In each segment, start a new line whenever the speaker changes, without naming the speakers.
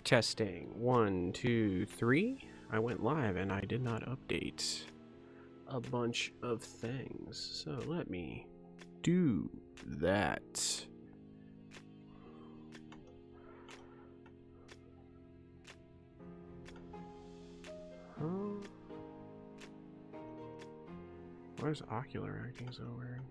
Testing. 1, 2, 3. I went live and I did not update a bunch of things. So let me do that. Why is Ocular acting so weird?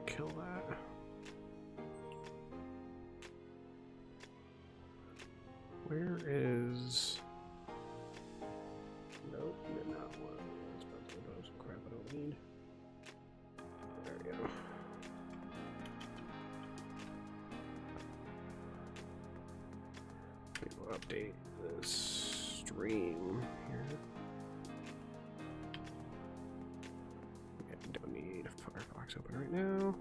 Kill that. Where is... Nope, did not want those crap I don't need. There we go. We will update this stream here. Don't need Firefox open right now.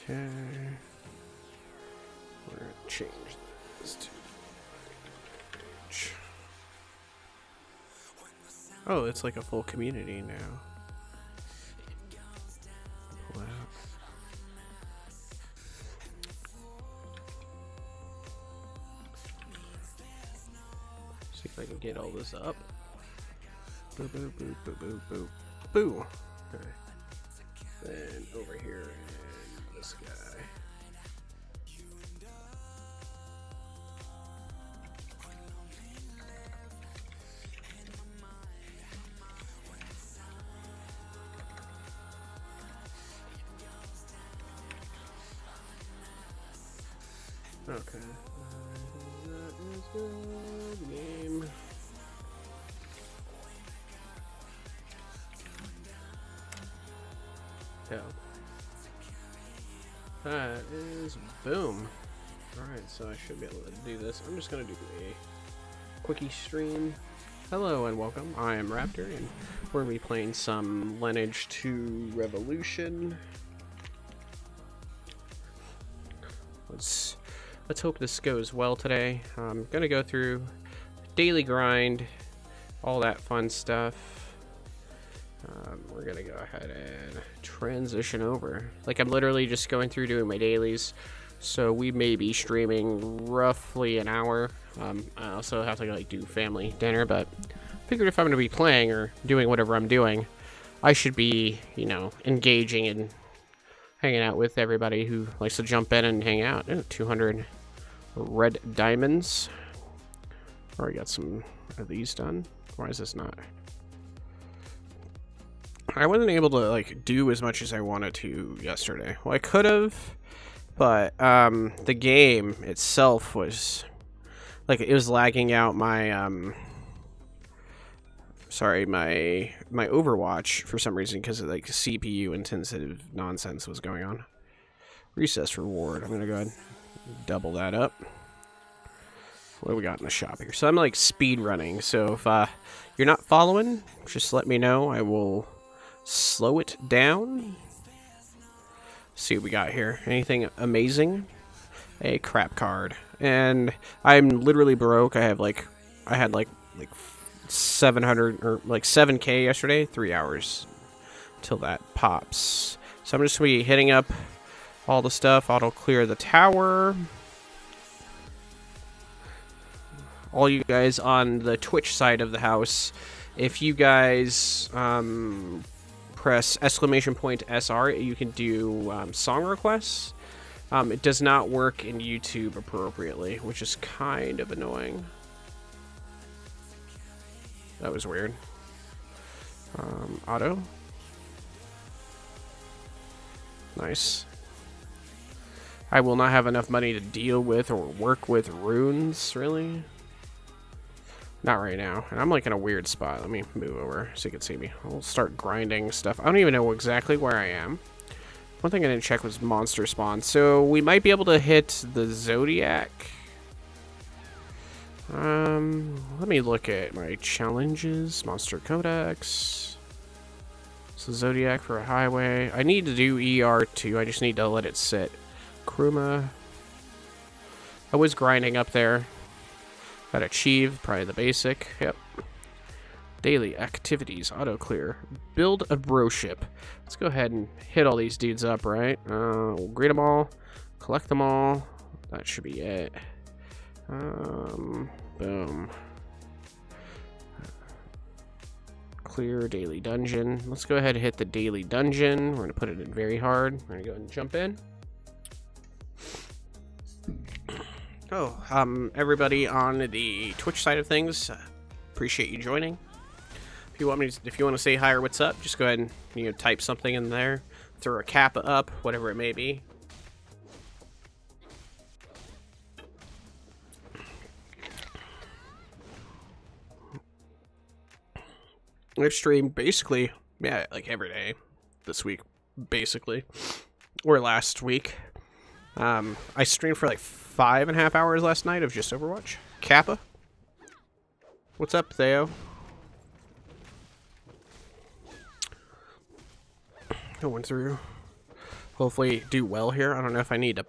Okay, we're gonna change this to Lineage. Oh, it's like a full community now. Wow. See if I can get all this up. Boo, boo, boo, boo, boo, boo, boo. Okay. Then over here. This guy. Okay. That is good. Name. Yeah. That is boom. Alright, so I should be able to do this. I'm just going to do a quickie stream. Hello and welcome. I am Raptor and we're going to be playing some Lineage 2 Revolution. Let's hope this goes well today. I'm going to go through daily grind, all that fun stuff. We're gonna go ahead and transition over. Like, I'm literally just going through doing my dailies, so we may be streaming roughly an hour. I also have to like do family dinner, but figured if I'm gonna be playing or doing whatever I'm doing, I should be, you know, engaging and hanging out with everybody who likes to jump in and hang out. Ooh, 200 red diamonds. Already got some of these done. Why is this not? I wasn't able to like do as much as I wanted to yesterday. Well, I could have, but the game itself was like, it was lagging out my sorry, my Overwatch for some reason, because of like CPU intensive nonsense was going on. Recess reward. I'm gonna go ahead and double that up. What do we got in the shop here? So I'm like speed running. So if you're not following, just let me know. I will slow it down. See what we got here. Anything amazing? A crap card. And I'm literally broke. I had like 700 or like 7k yesterday. 3 hours till that pops. So I'm just gonna be hitting up all the stuff. Auto clear the tower. All you guys on the Twitch side of the house, if you guys press !SR, you can do song requests. It does not work in YouTube appropriately, which is kind of annoying. That was weird. Auto. Nice. I will not have enough money to deal with or work with runes, really. Not right now. And I'm like in a weird spot. Let me move over so you can see me. I'll start grinding stuff. I don't even know exactly where I am. One thing I didn't check was monster spawn. So we might be able to hit the Zodiac. Let me look at my challenges. Monster Codex. So Zodiac for a highway. I need to do ER2. I just need to let it sit. Kruma. I was grinding up there. Got achieved. Probably the basic. Yep. Daily activities. Auto clear. Build a broship. Let's go ahead and hit all these dudes up, right? We'll greet them all. Collect them all. That should be it. Boom. Clear daily dungeon. Let's go ahead and hit the daily dungeon. We're gonna put it in very hard. We're gonna go ahead and jump in. Oh, everybody on the Twitch side of things, appreciate you joining. If you want to say hi or what's up, just go ahead and type something in there. Throw a kappa up, whatever it may be. I've streamed basically, yeah, like every day this week, basically, or last week. I streamed for like 5.5 hours last night of just Overwatch. Kappa, what's up, Theo? Going through. Hopefully do well here. I don't know if I need to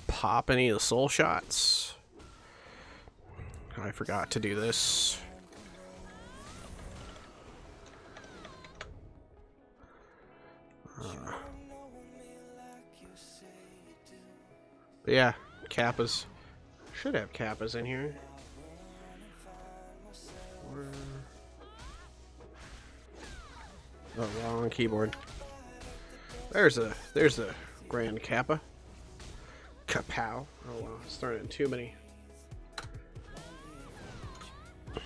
pop any of the soul shots. I forgot to do this. But yeah, kappas. Should have kappas in here. Oh, wrong keyboard. There's a grand kappa. Kapow. Oh wow, starting too many. But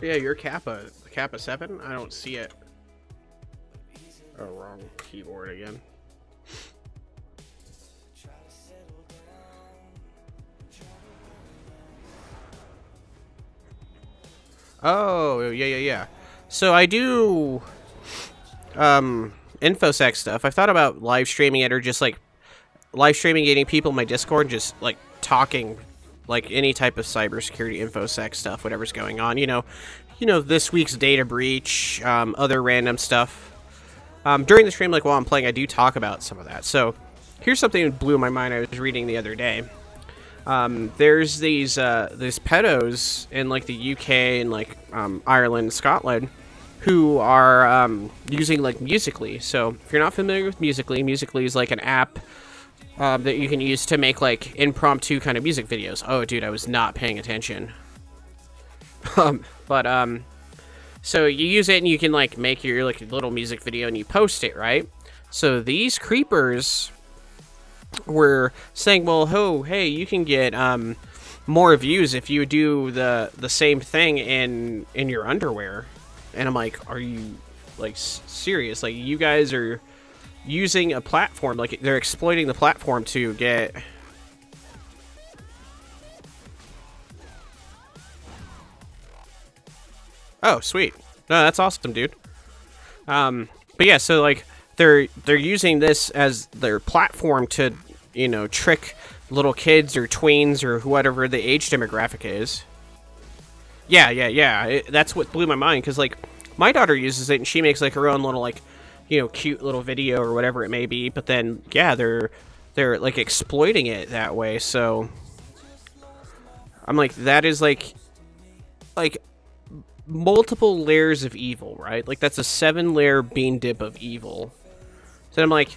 yeah, your kappa, kappa 7. I don't see it. Oh, wrong keyboard again. Oh, yeah. So I do infosec stuff. I've thought about live streaming it, or just like live streaming, getting people in my Discord, just like talking like any type of cybersecurity infosec stuff, whatever's going on. You know, this week's data breach, other random stuff. During the stream, like while I'm playing, I do talk about some of that. So here's something that blew my mind. I was reading the other day. There's these pedos in like the UK and like Ireland, Scotland, who are using like Musical.ly. So if you're not familiar with Musical.ly, Musical.ly is like an app that you can use to make like impromptu kind of music videos. Oh, dude, I was not paying attention. So you use it and you can like make your like little music video and you post it, right? So these creepers were saying, well, hey, you can get more views if you do the same thing in your underwear. And I'm like, are you like serious? Like, you guys are using a platform, like they're exploiting the platform to get Oh, sweet. No, that's awesome, dude. But yeah, so like they're using this as their platform to, you know, trick little kids or tweens or whatever the age demographic is. Yeah. That's what blew my mind, because like my daughter uses it and she makes like her own little like, you know, cute little video or whatever it may be. But then yeah, they're like exploiting it that way. So I'm like, that is like multiple layers of evil, right? Like that's a 7-layer bean dip of evil. So I'm like,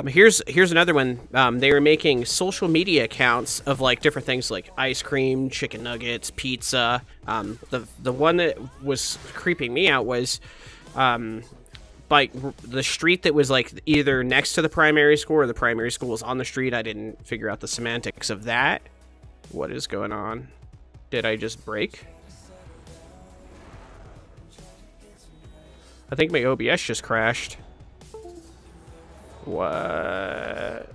here's another one. They were making social media accounts of like different things like ice cream, chicken nuggets, pizza. The one that was creeping me out was like the street that was like either next to the primary school or the primary school was on the street. I didn't figure out the semantics of that. What is going on? Did I just break? I think my OBS just crashed. What?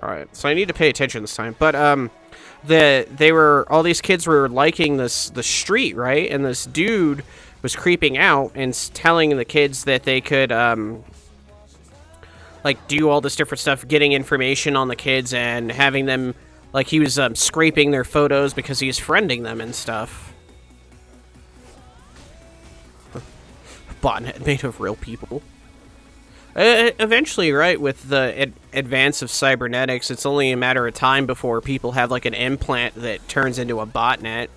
Alright, so I need to pay attention this time. But, all these kids were liking the street, right? And this dude was creeping out and telling the kids that they could, like, do all this different stuff, getting information on the kids and having them, like, he was, scraping their photos because he was friending them and stuff. Botnet made of real people. Eventually, right, with the advance of cybernetics, it's only a matter of time before people have, like, an implant that turns into a botnet.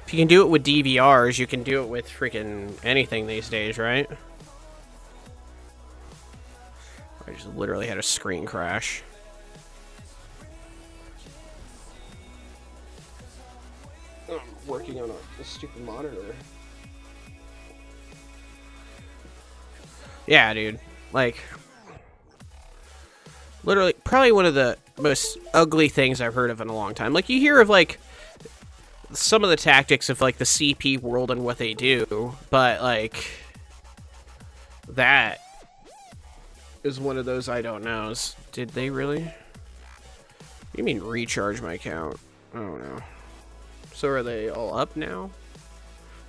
If you can do it with DVRs, you can do it with freaking anything these days, right? I just literally had a screen crash. I'm working on a stupid monitor. Yeah, dude. Like, literally, probably one of the most ugly things I've heard of in a long time. Like, you hear of, like, some of the tactics of, like, the CP world and what they do, but, like, that is one of those I don't knows. Did they really? You mean recharge my account? I don't know. So are they all up now?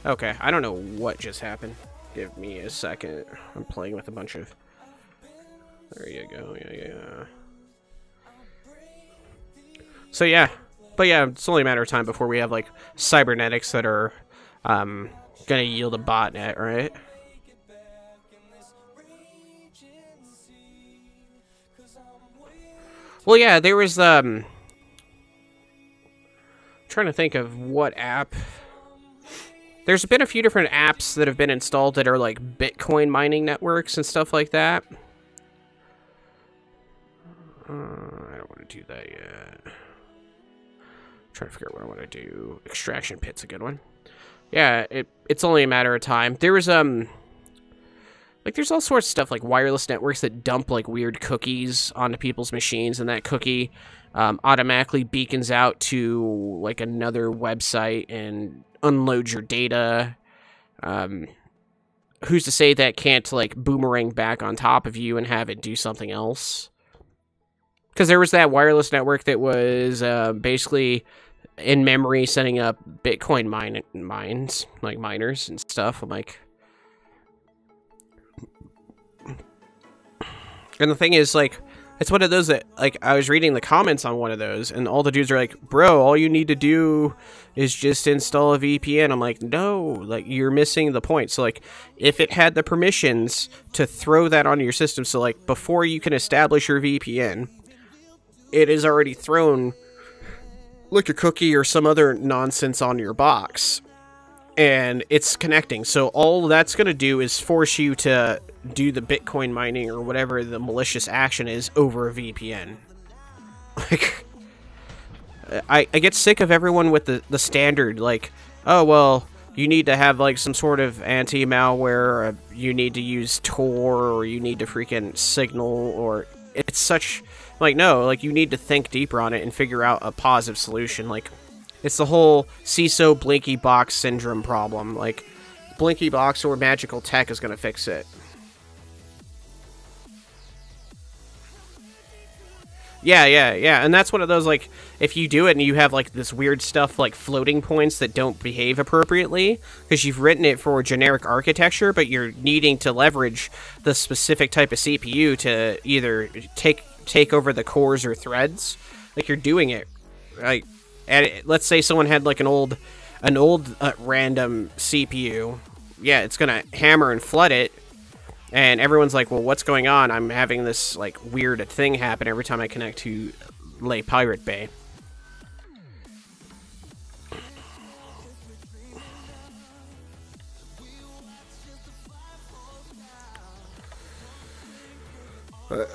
Okay, I don't know what just happened. Give me a second. I'm playing with a bunch of... There you go. Yeah. So yeah. But yeah, it's only a matter of time before we have, like, cybernetics that are gonna yield a botnet, right? Well, yeah, there was, trying to think of what app... There's been a few different apps that have been installed that are like Bitcoin mining networks and stuff like that. I don't want to do that yet. I'm trying to figure out what I want to do. Extraction Pit's a good one. Yeah, it's only a matter of time. There was, like, there's all sorts of stuff, like wireless networks that dump, like, weird cookies onto people's machines, and that cookie automatically beacons out to, like, another website and unloads your data. Who's to say that can't, like, boomerang back on top of you and have it do something else? Because there was that wireless network that was basically in memory setting up Bitcoin mines, like miners and stuff. I'm like... And the thing is, like, it's one of those that, like, I was reading the comments on one of those, and all the dudes are like, bro, all you need to do is just install a VPN. I'm like, no, like, you're missing the point. So, like, if it had the permissions to throw that onto your system, so, like, before you can establish your VPN, it is already thrown, like, a cookie or some other nonsense on your box, and it's connecting. So all that's going to do is force you to do the Bitcoin mining or whatever the malicious action is over a VPN. Like, I get sick of everyone with the standard, like, oh, well, you need to have, like, some sort of anti-malware, or you need to use Tor, or you need to freaking Signal, or it's such, like, no, like, you need to think deeper on it and figure out a positive solution. Like, it's the whole CISO Blinky Box syndrome problem. Like, Blinky Box or Magical Tech is going to fix it. Yeah, and that's one of those, like, if you do it and you have, like, this weird stuff, like, floating points that don't behave appropriately, because you've written it for generic architecture, but you're needing to leverage the specific type of CPU to either take over the cores or threads, like, you're doing it, like, let's say someone had, like, an old random CPU, yeah, it's gonna hammer and flood it. And everyone's like, well, what's going on? I'm having this, like, weird thing happen every time I connect to Lay Pirate Bay. But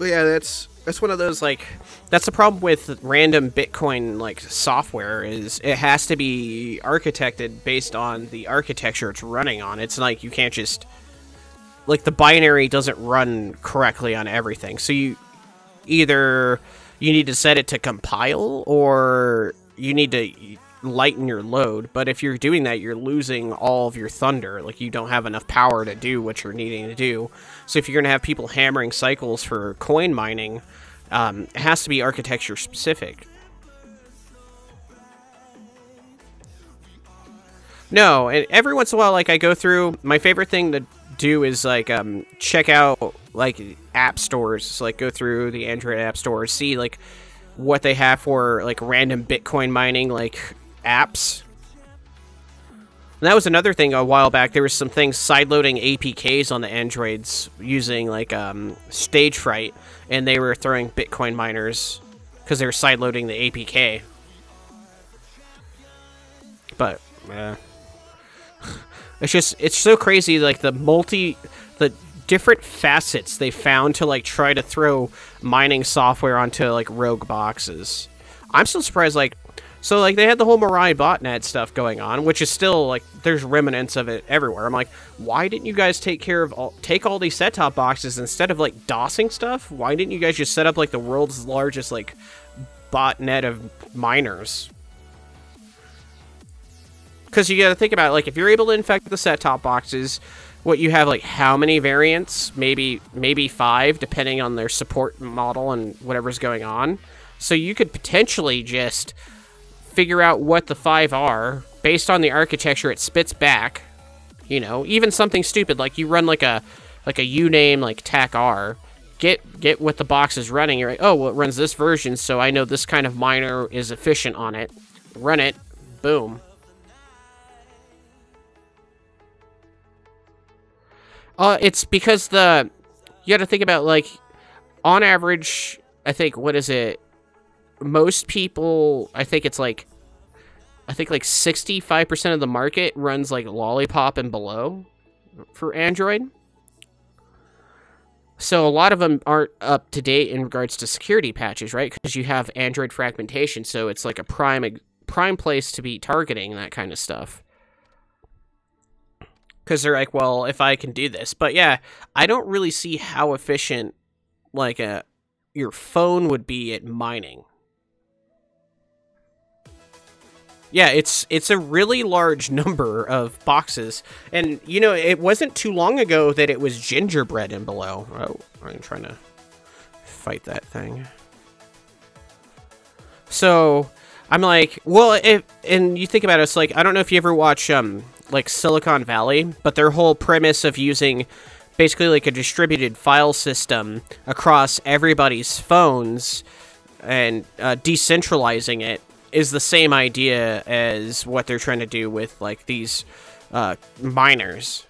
yeah, that's one of those, like, that's the problem with random Bitcoin, like, software, is it has to be architected based on the architecture it's running on. It's like, you can't just, like, the binary doesn't run correctly on everything. So you need to set it to compile, or you need to lighten your load. But if you're doing that, you're losing all of your thunder. Like, you don't have enough power to do what you're needing to do. So if you're going to have people hammering cycles for coin mining, it has to be architecture specific. No, and every once in a while, like, I go through, my favorite thing to do is, like, check out, like, app stores. So, like, go through the Android app stores, see, like, what they have for, like, random Bitcoin mining, like, apps. And that was another thing a while back. There was some things sideloading APKs on the Androids using, like, Stage Fright, and they were throwing Bitcoin miners because they were sideloading the APK. But, it's so crazy, like, the different facets they found to, like, try to throw mining software onto, like, rogue boxes. I'm still surprised, like, so, like, they had the whole Mirai botnet stuff going on, which is still, like, there's remnants of it everywhere. I'm like, why didn't you guys take all these set-top boxes instead of, like, DOSing stuff? Why didn't you guys just set up, like, the world's largest, like, botnet of miners? Because you gotta think about it, like, if you're able to infect the set-top boxes, what you have, like, how many variants? Maybe 5, depending on their support model and whatever's going on. So you could potentially just figure out what the 5 are based on the architecture it spits back. You know, even something stupid like you run like a uname like TAC-R. Get what the box is running. You're like, oh, well, it runs this version, so I know this kind of miner is efficient on it. Run it, boom. It's because you gotta think about, like, on average, I think, what is it? Most people, I think like 65% of the market runs, like, Lollipop and below for Android. So a lot of them aren't up to date in regards to security patches, right? Because you have Android fragmentation, so it's like a prime place to be targeting that kind of stuff. Because they're like, well, if I can do this. But yeah, I don't really see how efficient, like, your phone would be at mining. Yeah, it's a really large number of boxes. And, you know, it wasn't too long ago that it was gingerbread and below. Oh, I'm trying to fight that thing. So, I'm like, well, and you think about it, it's like, I don't know if you ever watch, like, Silicon Valley, but their whole premise of using basically like a distributed file system across everybody's phones and decentralizing it is the same idea as what they're trying to do with, like, these miners.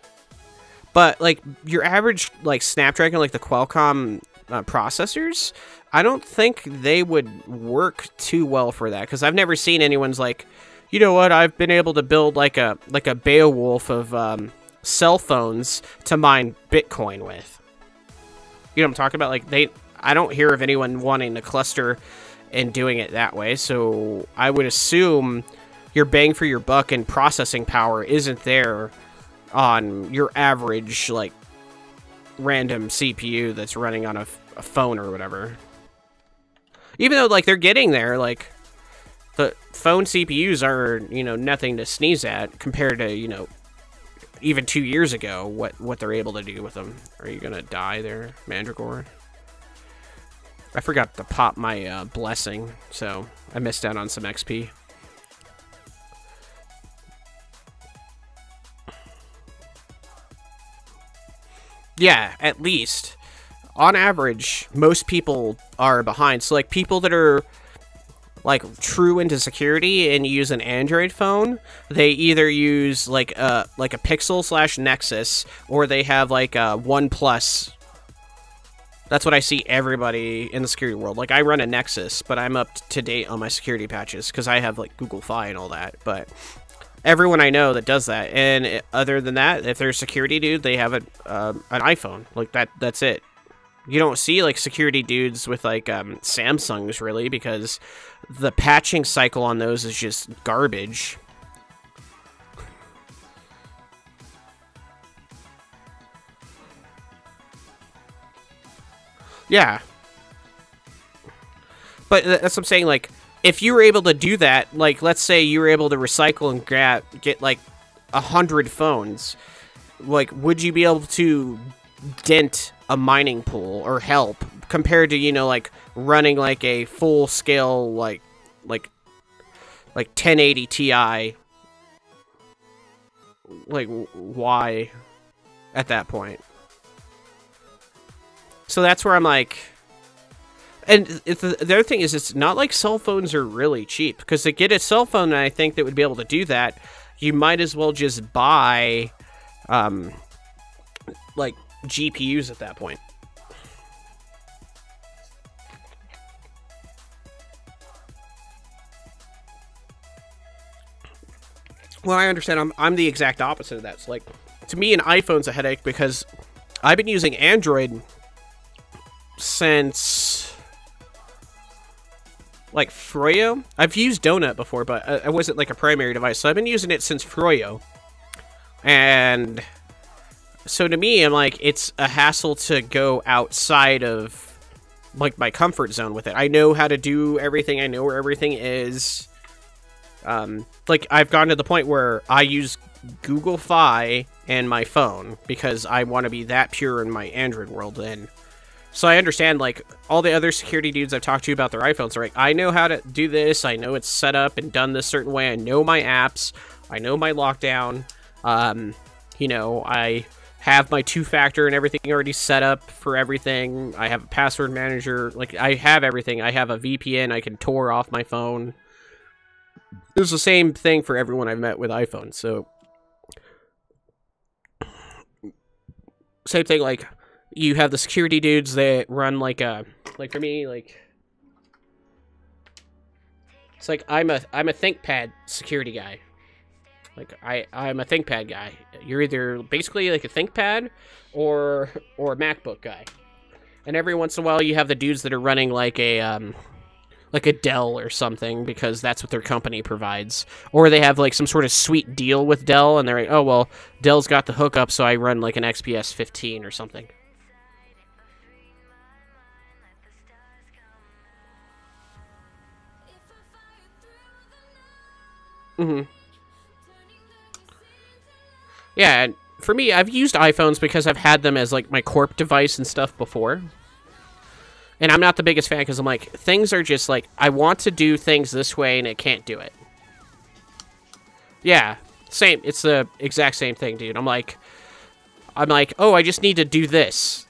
But, like, your average, like, Snapdragon, like the Qualcomm processors, I don't think they would work too well for that, because I've never seen anyone's like, you know what, I've been able to build like a Beowulf of cell phones to mine Bitcoin with. You know what I'm talking about? Like, I don't hear of anyone wanting to cluster and doing it that way, so I would assume your bang for your buck and processing power isn't there on your average, like, random CPU that's running on a phone or whatever. Even though, like, they're getting there, like, the phone CPUs are, you know, nothing to sneeze at compared to, you know, even 2 years ago, what they're able to do with them. Are you gonna die there, Mandragore? I forgot to pop my blessing, so I missed out on some XP. Yeah, at least. On average, most people are behind. So, like, people that are, like, true into security and use an Android phone, they either use, like a Pixel / Nexus, or they have, like, a OnePlus. That's what I see everybody in the security world. Like, I run a Nexus, but I'm up to date on my security patches, because I have, like, Google Fi and all that, but everyone I know that does that. And other than that, if they're a security dude, they have an iPhone. Like, that's it. You don't see, like, security dudes with, like, Samsungs, really, because the patching cycle on those is just garbage. Yeah. But that's what I'm saying, like, if you were able to do that, like, let's say you were able to recycle and get, like, 100 phones, like, would you be able to dent a mining pool or help compared to, you know, like, running, like, a full-scale, like 1080 Ti, like, why at that point? So that's where I'm like... And the other thing is, it's not like cell phones are really cheap. Because to get a cell phone, I think, that would be able to do that, you might as well just buy, like, GPUs at that point. Well, I understand. I'm the exact opposite of that. So, like, to me, an iPhone's a headache because I've been using Android since, like, Froyo. I've used Donut before, but it wasn't, like, a primary device. So I've been using it since Froyo. And so to me, I'm like, it's a hassle to go outside of, like, my comfort zone with it. I know how to do everything. I know where everything is. Like, I've gotten to the point where I use Google Fi and my phone because I want to be that pure in my Android world. And so I understand, like, all the other security dudes I've talked to about their iPhones are like, I know how to do this. I know it's set up and done this certain way. I know my apps. I know my lockdown. You know, I have my two-factor and everything already set up for everything. I have a password manager. Like, I have everything. I have a VPN I can Tor off my phone. It's the same thing for everyone I've met with iPhones, so... Same thing, like, you have the security dudes that run, like, a... Like, for me, like... It's like, I'm a ThinkPad security guy. Like, I'm a ThinkPad guy. You're either basically, like, a ThinkPad or a MacBook guy. And every once in a while, you have the dudes that are running, like a Dell or something, because that's what their company provides. Or they have, like, some sort of sweet deal with Dell, and they're like, oh, well, Dell's got the hookup, so I run, like, an XPS 15 or something. Mm-hmm. Yeah, and for me, I've used iPhones because I've had them as, like, my corp device and stuff before. And I'm not the biggest fan because I'm like, things are just like, I want to do things this way and it can't do it. Yeah, same. It's the exact same thing, dude. I'm like, oh, I just need to do this.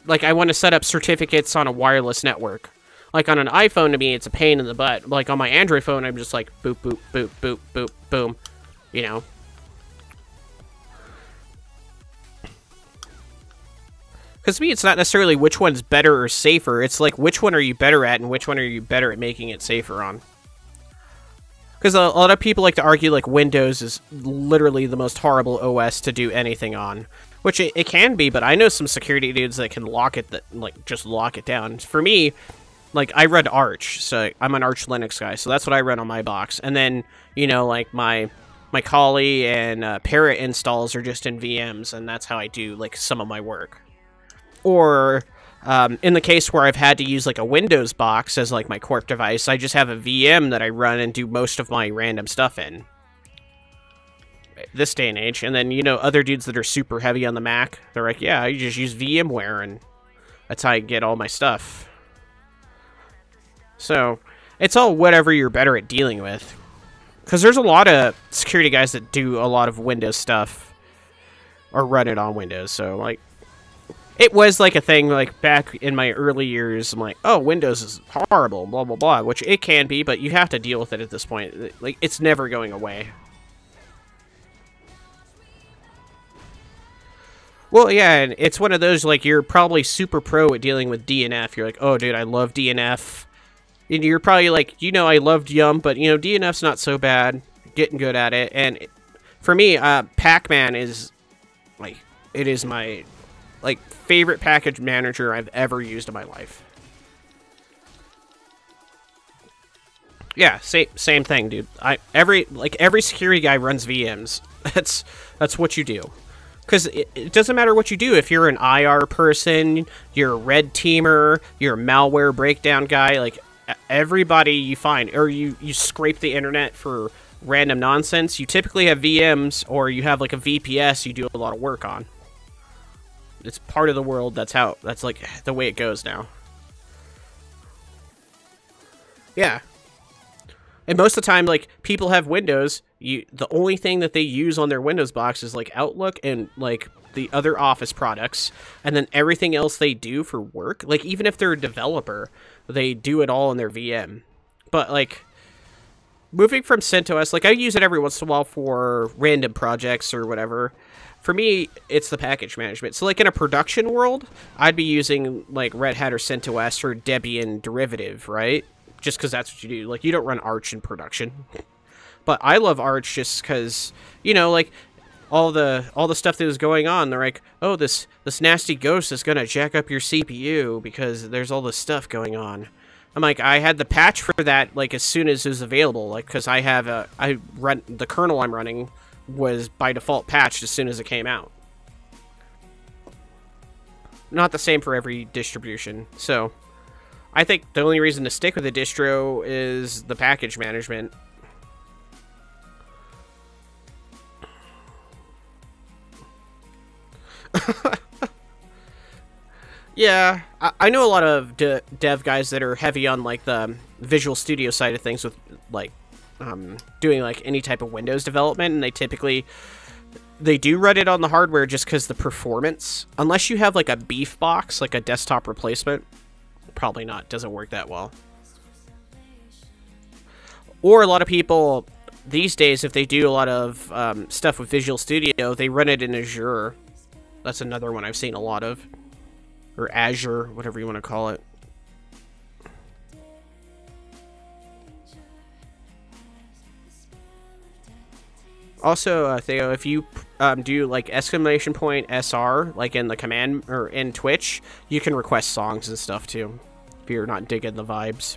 Like, I want to set up certificates on a wireless network. Like, on an iPhone, to me, it's a pain in the butt. Like, on my Android phone, I'm just like, boop, boop, boop, boop, boop, boom. You know? Because to me, it's not necessarily which one's better or safer. It's like, which one are you better at and which one are you better at making it safer on? Because a lot of people like to argue, like, Windows is literally the most horrible OS to do anything on. Which it can be, but I know some security dudes that can lock it, like, just lock it down. For me, like, I run Arch, so I'm an Arch Linux guy, so that's what I run on my box. And then, you know, like, my Kali and Parrot installs are just in VMs, and that's how I do, like, some of my work. Or, in the case where I've had to use, like, a Windows box as, like, my corp device, I just have a VM that I run and do most of my random stuff in. This day and age. And then, you know, other dudes that are super heavy on the Mac, they're like, yeah, you just use VMware, and that's how I get all my stuff. So, it's all whatever you're better at dealing with. Because there's a lot of security guys that do a lot of Windows stuff, or run it on Windows, so, like, it was, like, a thing, like, back in my early years. I'm like, oh, Windows is horrible, blah, blah, blah. Which it can be, but you have to deal with it at this point. Like, it's never going away. Well, yeah, and it's one of those, like, you're probably super pro at dealing with DNF. You're like, oh, dude, I love DNF. And you're probably like, you know, I loved Yum, but, you know, DNF's not so bad. Getting good at it. And for me, Pac-Man is, like, it is my... like, favorite package manager I've ever used in my life. Yeah, same thing, dude. Every security guy runs VMs. That's what you do. Because it doesn't matter what you do. If you're an IR person, you're a red teamer, you're a malware breakdown guy, like, everybody you find, or you scrape the internet for random nonsense, you typically have VMs, or you have like a VPS you do a lot of work on. It's part of the world. That's like the way it goes now. Yeah. And most of the time, like, people have Windows. The only thing that they use on their Windows box is, like, Outlook and, like, the other Office products. And then everything else they do for work, like, even if they're a developer, they do it all in their VM. But, like, moving from CentOS, like, I use it every once in a while for random projects or whatever. For me, it's the package management. So, like, in a production world, I'd be using, like, Red Hat or CentOS or Debian derivative, right? Just because that's what you do. Like, you don't run Arch in production. But I love Arch just because, you know, like, all the stuff that was going on, they're like, oh, this nasty ghost is going to jack up your CPU because there's all this stuff going on. I'm like, I had the patch for that, like, as soon as it was available. Like, because the kernel I'm running was by default patched as soon as it came out. Not the same for every distribution, so I think the only reason to stick with a distro is the package management. Yeah, I know a lot of dev guys that are heavy on, like, the Visual Studio side of things with, like, doing, like, any type of Windows development, and they do run it on the hardware just because the performance, unless you have, like, a beef box, like a desktop replacement, probably not. Doesn't work that well. Or a lot of people these days, if they do a lot of stuff with Visual Studio, they run it in Azure. That's another one I've seen a lot of. Or Azure, whatever you want to call it. Also, Theo, if you do like !SR, like in the command or in Twitch, you can request songs and stuff too, if you're not digging the vibes.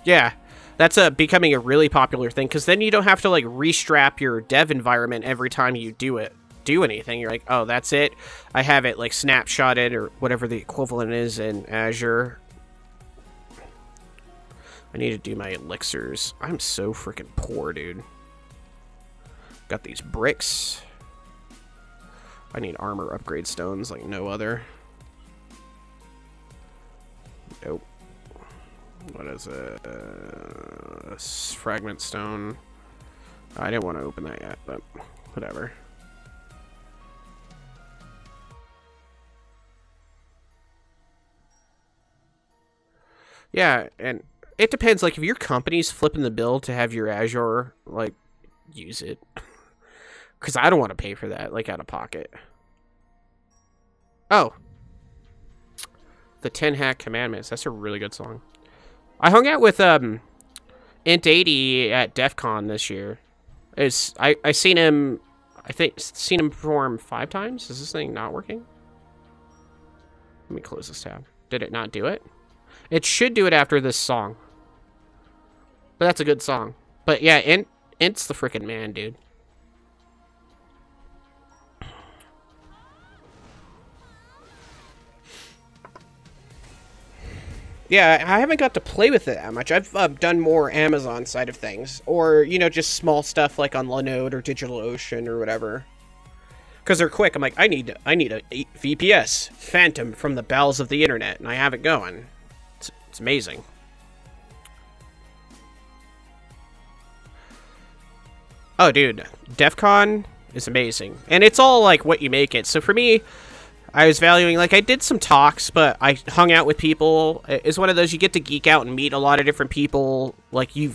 Yeah, that's becoming a really popular thing, because then you don't have to like restrap your dev environment every time you do anything. You're like, oh, that's it. I have it like snapshotted or whatever the equivalent is in Azure. I need to do my elixirs. I'm so freaking poor, dude. Got these bricks. I need armor upgrade stones like no other. Nope. What is it? Fragment stone. I didn't want to open that yet, but whatever. Yeah, and it depends. Like, if your company's flipping the bill to have your Azure, like, use it. Because I don't want to pay for that, like, out of pocket. Oh. The 10 Hack Commandments. That's a really good song. I hung out with Int80 at DEF CON this year. I seen him, seen him perform 5 times. Is this thing not working? Let me close this tab. Did it not do it? It should do it after this song. But that's a good song. But yeah, Int's the freaking man, dude. Yeah, I haven't got to play with it that much. I've done more Amazon side of things. Or, you know, just small stuff like on Linode or DigitalOcean or whatever. Because they're quick. I'm like, I need a VPS Phantom from the bowels of the internet, and I have it going. It's amazing. Oh, dude. DEF CON is amazing. And it's all, like, what you make it. So for me, I was valuing, like, I did some talks, but I hung out with people. It's one of those, you get to geek out and meet a lot of different people. Like, you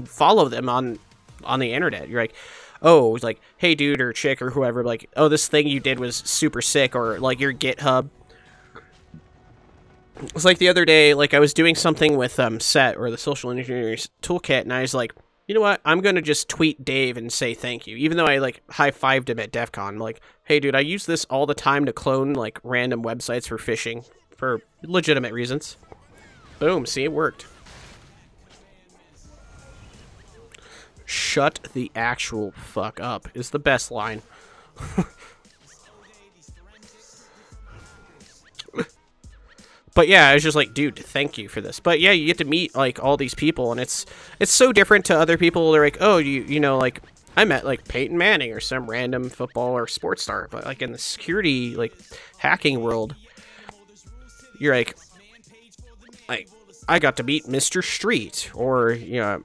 follow them on the internet. You're like, oh, it's like, hey, dude, or chick, or whoever, like, oh, this thing you did was super sick, or, like, your GitHub. It's like the other day, like, I was doing something with SET, or the Social Engineering Toolkit, and I was like, you know what, I'm gonna just tweet Dave and say thank you, even though I, like, high-fived him at DEF CON. I'm like, hey, dude, I use this all the time to clone, like, random websites for phishing, for legitimate reasons. Boom, see, it worked. Shut the actual fuck up is the best line. But yeah, I was just like, dude, thank you for this. But yeah, you get to meet like all these people, and it's so different to other people. They're like, oh, you know, like I met like Peyton Manning or some random football or sports star. But like in the security like hacking world, you're like I got to meet Mr. Street, or you know,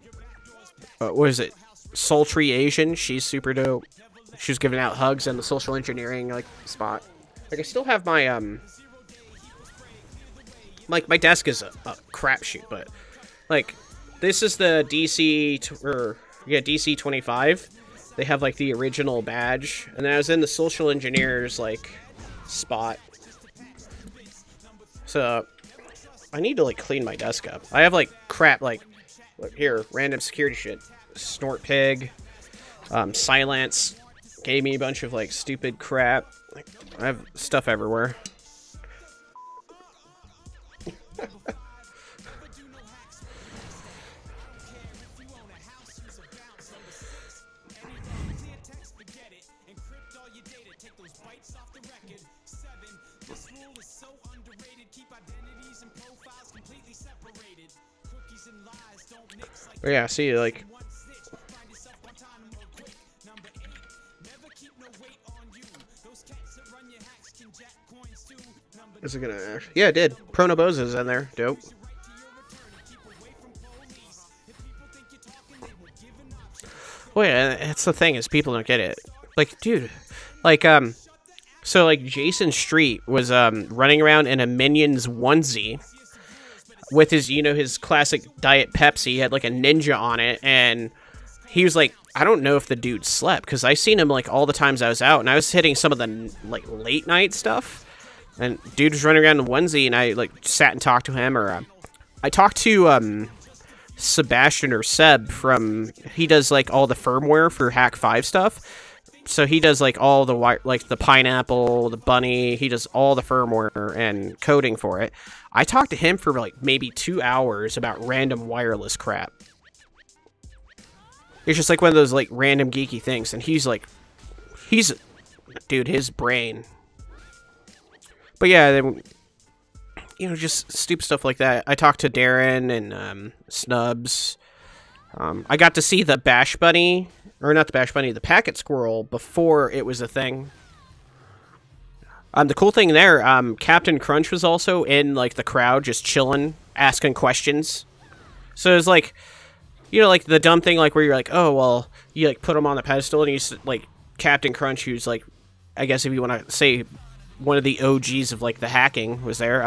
what is it, Sultry Asian? She's super dope. She was giving out hugs in the social engineering like spot. Like I still have my like my desk is a crapshoot, but like this is the DC 25. They have like the original badge, and then I was in the social engineers like spot. So I need to like clean my desk up. I have like crap like look here, random security shit. Snort Pig, Silence gave me a bunch of like stupid crap. Like, I have stuff everywhere. But yeah, see, like, is it gonna? Yeah, it did. Pronoboza's in there. Dope. Well, yeah, that's the thing is people don't get it. Like, dude, like, so like Jason Street was running around in a Minions onesie with his, you know, his classic Diet Pepsi. He had like a ninja on it, and he was like, I don't know if the dude slept, because I seen him like all the times I was out, and I was hitting some of the like late night stuff, and dude was running around in a onesie, and I like sat and talked to him, or I talked to Sebastian or Seb from, he does like all the firmware for Hack 5 stuff. So he does like all the like the pineapple, the bunny. He does all the firmware and coding for it. I talked to him for like maybe 2 hours about random wireless crap. It's just like one of those like random geeky things, and he's dude, his brain. But yeah, then, you know, just stupid stuff like that. I talked to Darren and Snubs. I got to see the Bash Bunny. Or not the Bash Bunny, the Packet Squirrel before it was a thing. The cool thing there, Captain Crunch was also in like the crowd, just chilling, asking questions. So it was like, you know, like the dumb thing, like where you're like, oh well, you like put him on the pedestal, and you like Captain Crunch, who's like, I guess if you want to say one of the OGs of like the hacking, was there.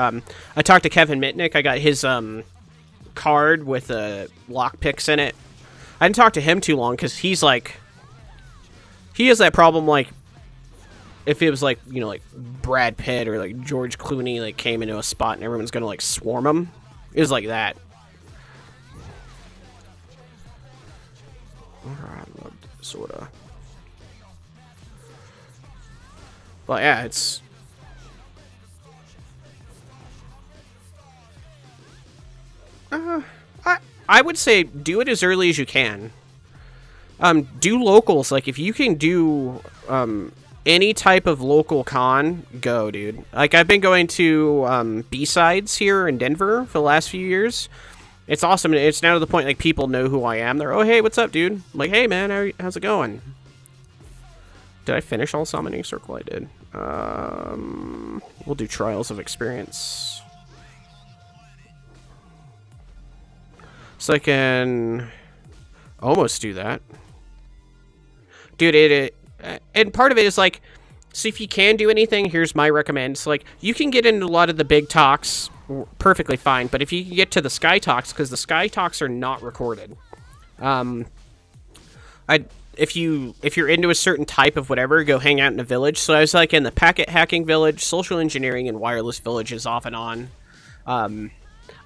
I talked to Kevin Mitnick. I got his card with lockpicks in it. I didn't talk to him too long because he's like, he has that problem like if it was like, you know, like Brad Pitt or like George Clooney like came into a spot and everyone's gonna like swarm him. It was like that. I love soda. But yeah, it's I would say do it as early as you can. Do locals. Like, if you can do any type of local con, go, dude. Like, I've been going to B-Sides here in Denver for the last few years. It's awesome. It's now to the point, like, people know who I am. They're, oh, hey, what's up, dude? I'm like, hey, man, how's it going? Did I finish all Summoning Circle? I did. We'll do Trials of Experience. So I can almost do that. Dude, and part of it is like, so if you can do anything, here's my recommend. So like, you can get into a lot of the big talks perfectly fine, but if you can get to the Sky Talks, because the Sky Talks are not recorded. If you're into a certain type of whatever, go hang out in a village. So I was like in the packet hacking village, social engineering, and wireless villages off and on.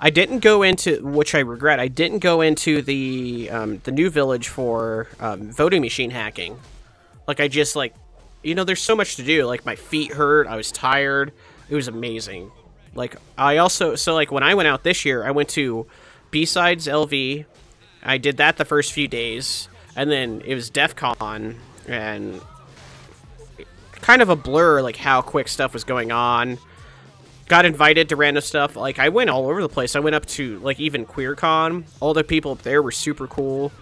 I didn't go into, which I regret, I didn't go into the new village for voting machine hacking. Like, I just, like, you know, there's so much to do. Like, my feet hurt, I was tired. It was amazing. Like, I also, so, like, when I went out this year, I went to B-Sides LV. I did that the first few days. And then it was DEF CON, and kind of a blur, like, how quick stuff was going on. got invited to random stuff. Like, I went all over the place. I went up to, like, even QueerCon. All the people up there were super cool.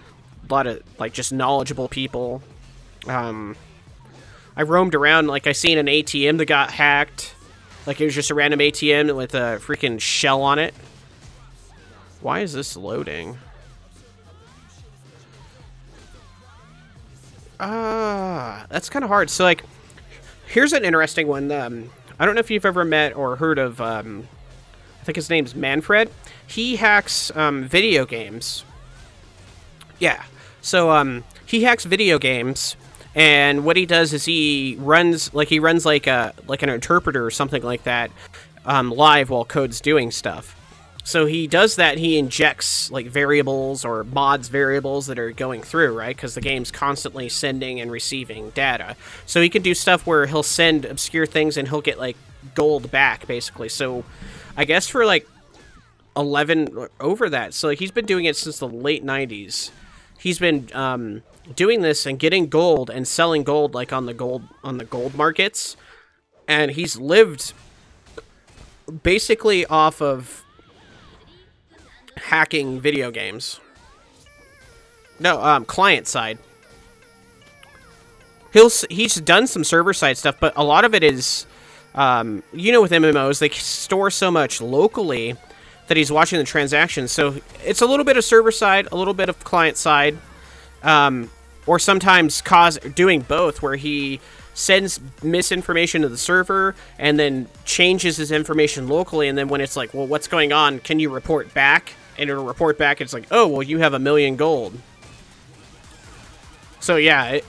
A lot of, like, just knowledgeable people. I roamed around, like, I seen an ATM that got hacked. Like, it was just a random ATM with a freaking shell on it. Why is this loading? That's kind of hard. So, like, here's an interesting one. I don't know if you've ever met or heard of, I think his name's Manfred. He hacks, video games. Yeah. So, he hacks video games, and what he does is he runs like an interpreter or something like that, live while code's doing stuff. So he does that, he injects, like, variables or mods variables that are going through, right? Because the game's constantly sending and receiving data. So he can do stuff where he'll send obscure things and he'll get, like, gold back, basically. So I guess for, like, 11, over that. So, like, he's been doing it since the late 90s. He's been doing this and getting gold and selling gold, like, on the gold markets. And he's lived basically off of hacking video games. No, client side. He's done some server side stuff, but a lot of it is, you know, with MMOs, they store so much locally that he's watching the transactions. So it's a little bit of server side, a little bit of client side, or sometimes doing both, where he sends misinformation to the server and then changes his information locally, and then when it's like, well, what's going on? Can you report back? And it'll report back, it's like, oh, well, you have 1 million gold. So, yeah,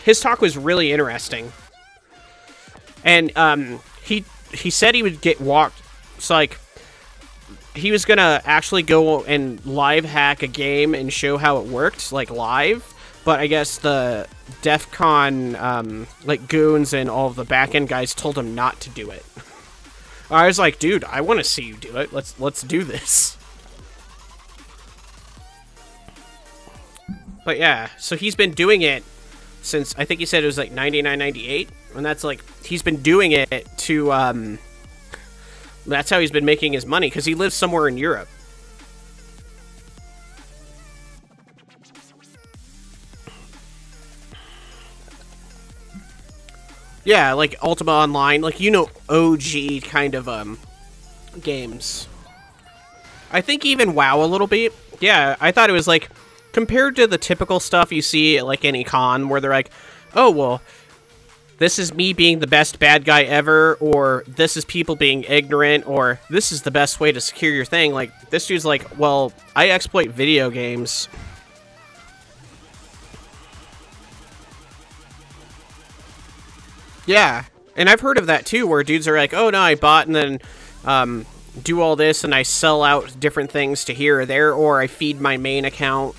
his talk was really interesting. And, he said he would get walked, so, like, he was gonna actually go and live hack a game and show how it worked, like, live, but I guess the DEF CON, like, goons and all of the back-end guys told him not to do it. I was like, dude, I want to see you do it. Let's do this. But yeah, so he's been doing it since, I think he said it was like 99, 98. And that's like, he's been doing it to, that's how he's been making his money, because he lives somewhere in Europe. Yeah, like Ultima Online, like, you know, OG kind of, games. I think even WoW a little bit. Yeah, I thought it was, like, compared to the typical stuff you see at, like, any con, where they're like, oh, well, this is me being the best bad guy ever, or this is people being ignorant, or this is the best way to secure your thing. Like, this dude's like, well, I exploit video games. Yeah, and I've heard of that too, where dudes are like, oh no, I bought and then do all this and I sell out different things to here or there, or I feed my main account.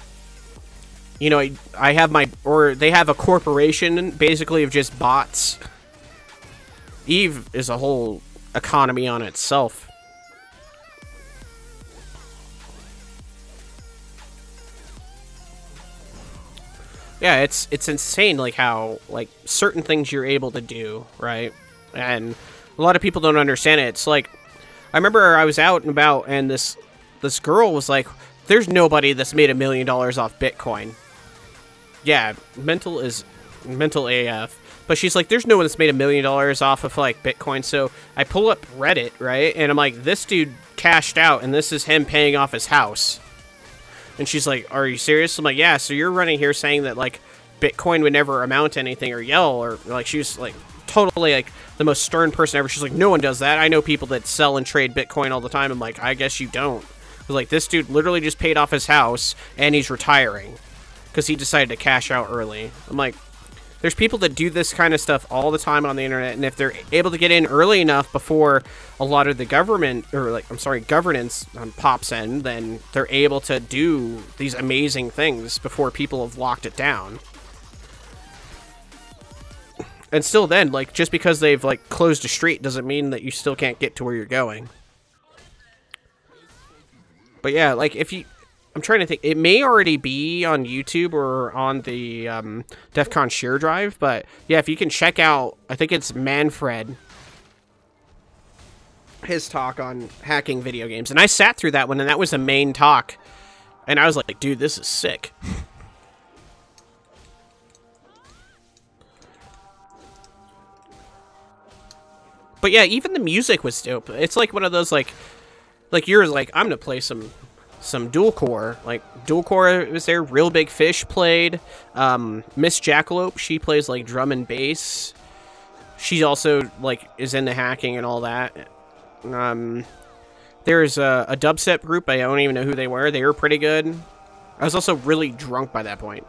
You know, I have or they have a corporation basically of just bots. EVE is a whole economy on itself. Yeah, it's insane, like, how, like, certain things you're able to do, right? And a lot of people don't understand it. It's like, I remember I was out and about, and this girl was like, there's nobody that's made $1 million off Bitcoin. Yeah, mental AF. But she's like, there's no one that's made $1 million off of, like, Bitcoin. So I pull up Reddit, right? And I'm like, this dude cashed out, and this is him paying off his house. And she's like, are you serious? I'm like, yeah, so you're running here saying that, like, Bitcoin would never amount to anything or yell, or, like, she was, like, totally, like, the most stern person ever. She's like, no one does that. I know people that sell and trade Bitcoin all the time. I'm like, I guess you don't. Because, like, this dude literally just paid off his house, and he's retiring. Because he decided to cash out early. I'm like, there's people that do this kind of stuff all the time on the internet, and if they're able to get in early enough before a lot of the government, or, like, governance pops in, then they're able to do these amazing things before people have locked it down. And still then, like, just because they've, like, closed a street doesn't mean that you still can't get to where you're going. But yeah, like, if you... I'm trying to think. It may already be on YouTube or on the DEF CON share drive, but yeah, if you can check out, I think it's Manfred. his talk on hacking video games, and I sat through that one, and that was the main talk, and I was like, dude, this is sick. But yeah, even the music was dope. It's like one of those like you're like, I'm gonna play some dual core. Like dual core was there. Real Big Fish played. Miss Jackalope, she plays like drum and bass. She also like is into hacking and all that. There's a dubstep group. I don't even know who they were. They were pretty good. I was also really drunk by that point.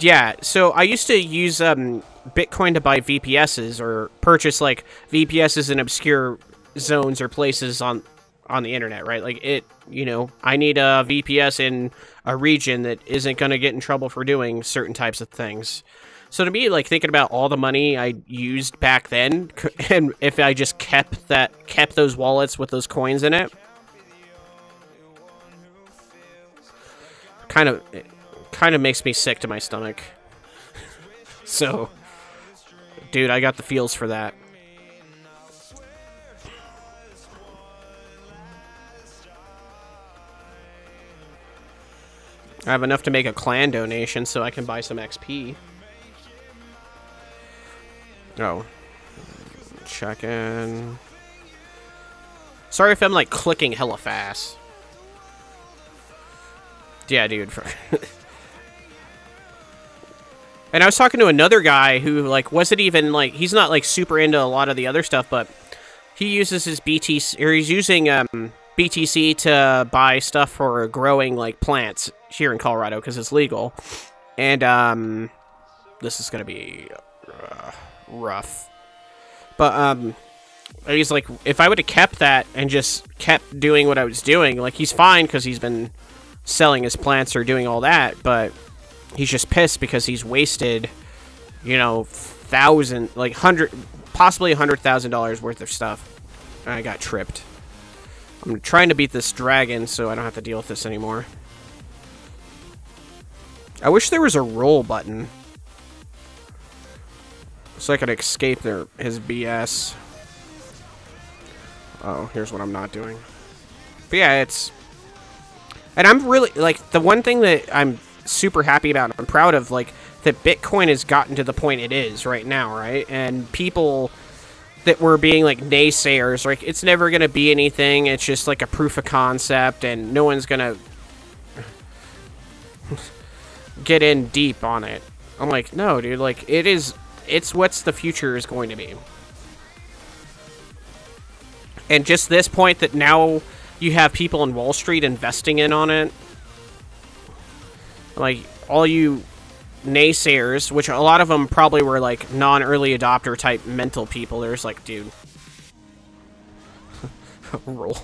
Yeah, so I used to use Bitcoin to buy VPSs or purchase like VPSs in obscure zones or places on the internet, right? Like I need a VPS in a region that isn't going to get in trouble for doing certain types of things. So to me, like thinking about all the money I used back then, and if I just kept those wallets with those coins in it, kind of makes me sick to my stomach. So, dude, I got the feels for that. I have enough to make a clan donation so I can buy some XP. Oh. Check in. Sorry if I'm like clicking hella fast. Yeah, dude. And I was talking to another guy who, like, wasn't even, like, he's not, like, super into a lot of the other stuff, but he uses his BTC, or he's using BTC to buy stuff for growing, like, plants here in Colorado, because it's legal. And, this is going to be rough. But, he's like, if I would have kept that and just kept doing what I was doing, like, he's fine, because he's been selling his plants or doing all that, but he's just pissed because he's wasted, you know, possibly $100,000 worth of stuff. And I got tripped. I'm trying to beat this dragon so I don't have to deal with this anymore. I wish there was a roll button so I could escape his BS. Oh, here's what I'm not doing. But yeah, and I'm really, like, the one thing that I'm super happy about, I'm proud of, like, that Bitcoin has gotten to the point it is right now, right? And people that were being, like, naysayers, like, it's never going to be anything, it's just, like, a proof of concept, and no one's going to get in deep on it. I'm like, no, dude, like, it's what's the future is going to be. And just this point that now you have people in Wall Street investing in on it. Like, all you naysayers, which a lot of them probably were, like, non-early adopter type mental people. There's like, dude. Roll.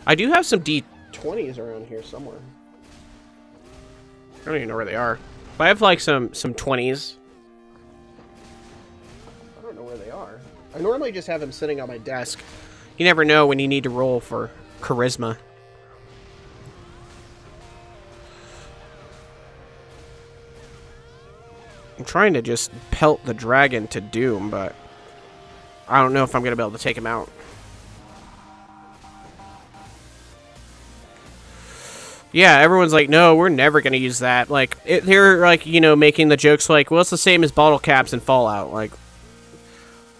I do have some D20s around here somewhere. I don't even know where they are. But I have, like, some 20s. I don't know where they are. I normally just have them sitting on my desk. You never know when you need to roll for charisma. I'm trying to just pelt the dragon to doom, but I don't know if I'm going to be able to take him out. Yeah, everyone's like, no, we're never going to use that. Like, they're, like, you know, making the jokes like, well, it's the same as bottle caps in Fallout. Like,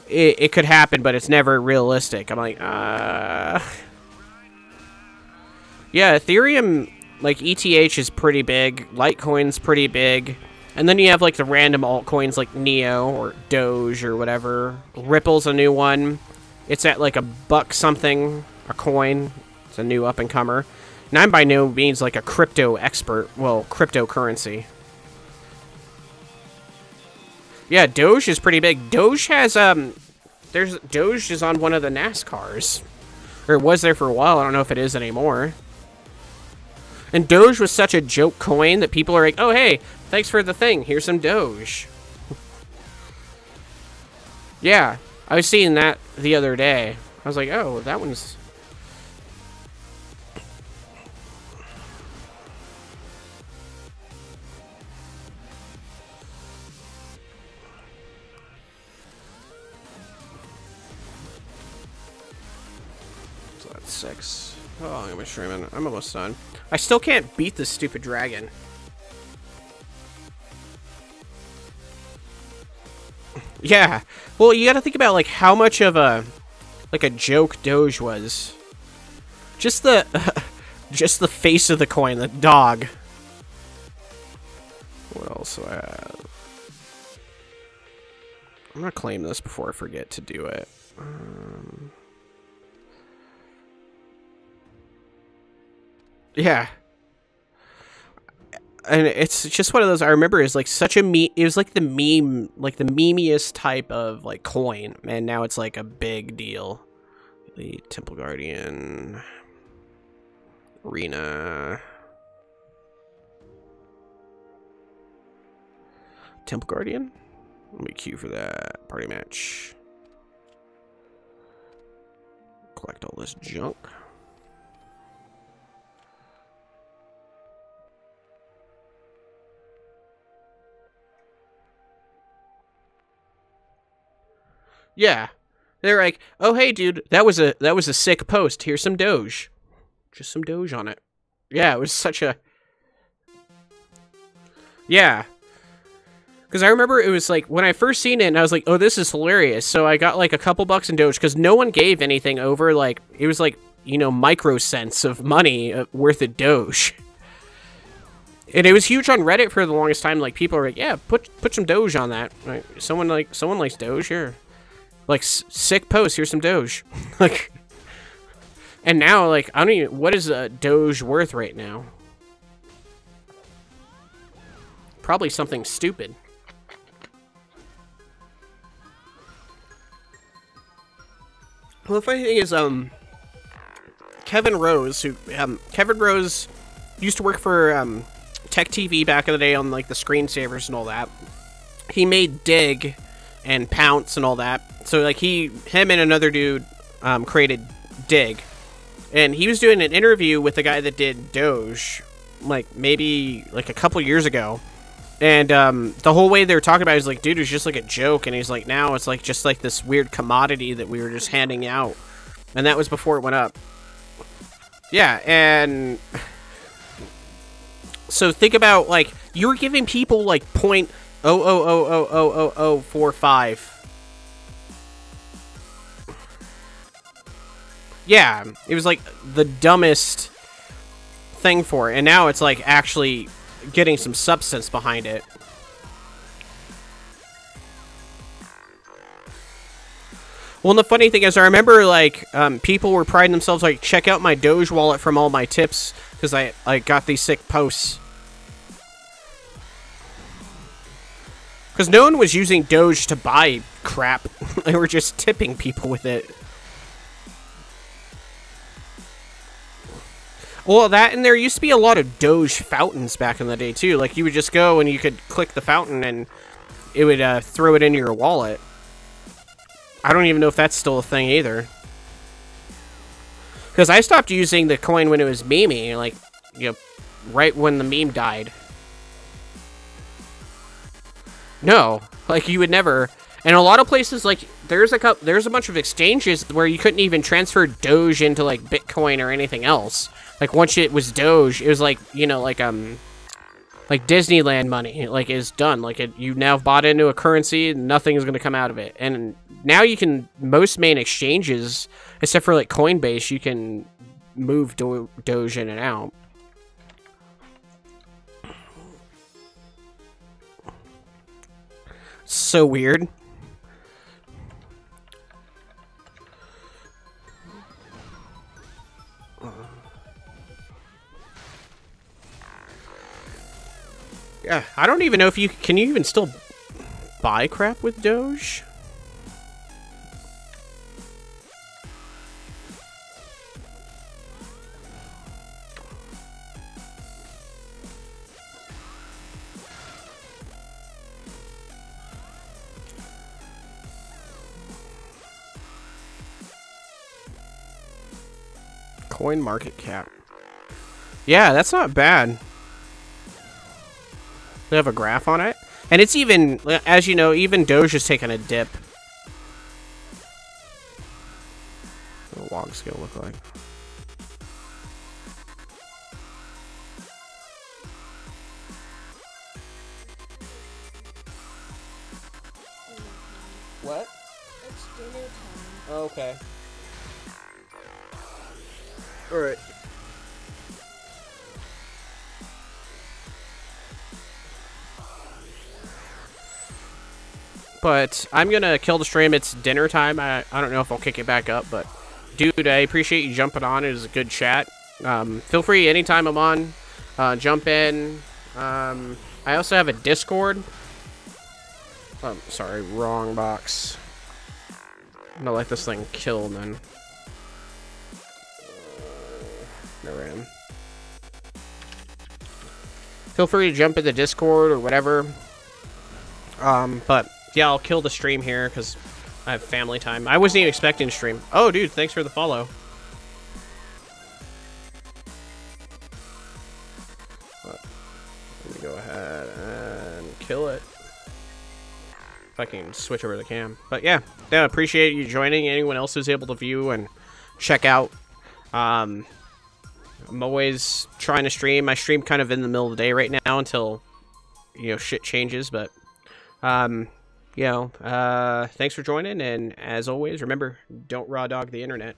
it could happen, but it's never realistic. I'm like, Yeah, Ethereum, like, ETH is pretty big. Litecoin's pretty big. And then you have, like, the random altcoins like Neo or Doge or whatever. Ripple's a new one. It's at, like, $1 something a coin. It's a new up-and-comer. And I'm by no means, like, a crypto expert. Well, cryptocurrency. Yeah, Doge is pretty big. Doge has, Doge is on one of the NASCARs. Or it was there for a while. I don't know if it is anymore. And Doge was such a joke coin that people are like, oh, hey, thanks for the thing. Here's some Doge. Yeah, I was seeing that the other day. I was like, oh, that one's... 6. Oh, how long am I streaming? I'm almost done. I still can't beat this stupid dragon. Yeah. Well, you gotta think about, like, how much of a, like, a joke Doge was. Just the, just the face of the coin, the dog. What else do I have? I'm gonna claim this before I forget to do it. Yeah. And it's just one of those I remember is like such a it was like the meme, like the memeiest type of like coin, and now it's like a big deal. The Temple Guardian Arena. Temple Guardian? Let me queue for that party match. Collect all this junk. Yeah. They're like, "Oh hey dude, that was a sick post. Here's some Doge." Just some Doge on it. Yeah, it was such a Yeah. Because I remember it was like, when I first seen it, and I was like, oh, this is hilarious. So I got like a couple bucks in Doge, because no one gave anything over, like, it was like, you know, micro-cents of money worth of Doge. And it was huge on Reddit for the longest time. Like, people were like, yeah, put some Doge on that. Like, someone likes Doge, here. Like, sick post, here's some Doge. Like, and now, like, I don't even, what is a Doge worth right now? Probably something stupid. Well, the funny thing is, Kevin Rose used to work for, Tech TV back in the day on, like, the screensavers and all that. He made Dig and Pounce and all that. So, like, him and another dude, created Dig. And he was doing an interview with the guy that did Doge, like, maybe, like, a couple years ago. And, the whole way they were talking about it was like, dude, it was just like a joke. And he's like, now it's like, just like this weird commodity that we were just handing out. And that was before it went up. Yeah, and so think about, like, you were giving people, like, 0.000000045. Yeah, it was, like, the dumbest thing for it. And now it's, like, actually getting some substance behind it. Well, and the funny thing is, I remember, like, people were priding themselves, like, check out my Doge wallet from all my tips, because I got these sick posts. Because no one was using Doge to buy crap. They were just tipping people with it. Well, that, and there used to be a lot of Doge fountains back in the day, too. Like, you would just go and you could click the fountain, and it would throw it into your wallet. I don't even know if that's still a thing, either. Because I stopped using the coin when it was memey, like, you know, right when the meme died. No, like, you would never. And a lot of places, like, there's a bunch of exchanges where you couldn't even transfer Doge into, like, Bitcoin or anything else. Like, once it was Doge, it was like, you know, like Disneyland money, like, is done. Like, you now bought into a currency, and nothing is going to come out of it. And now you can, most main exchanges, except for, like, Coinbase, you can move Doge in and out. So weird. Yeah, I don't even know if can you even still buy crap with Doge? Coin market cap. Yeah, that's not bad. They have a graph on it. And it's even, as you know, even Doge is taking a dip. What the log's gonna look like. What?
It's dinner time.
Okay. Alright. But I'm gonna kill the stream. It's dinner time. I don't know if I'll kick it back up, but dude, I appreciate you jumping on. It was a good chat. Feel free anytime I'm on. Jump in. I also have a Discord. Sorry, wrong box. I'm gonna let this thing kill then. Never am. Feel free to jump in the Discord or whatever. But yeah, I'll kill the stream here because I have family time. I wasn't even expecting to stream. Oh, dude, thanks for the follow. Let me go ahead and kill it. If I can switch over the cam. But yeah, appreciate you joining. Anyone else who's able to view and check out. I'm always trying to stream. I stream kind of in the middle of the day right now until, you know, shit changes. But you know, thanks for joining, and as always, remember, don't raw dog the internet.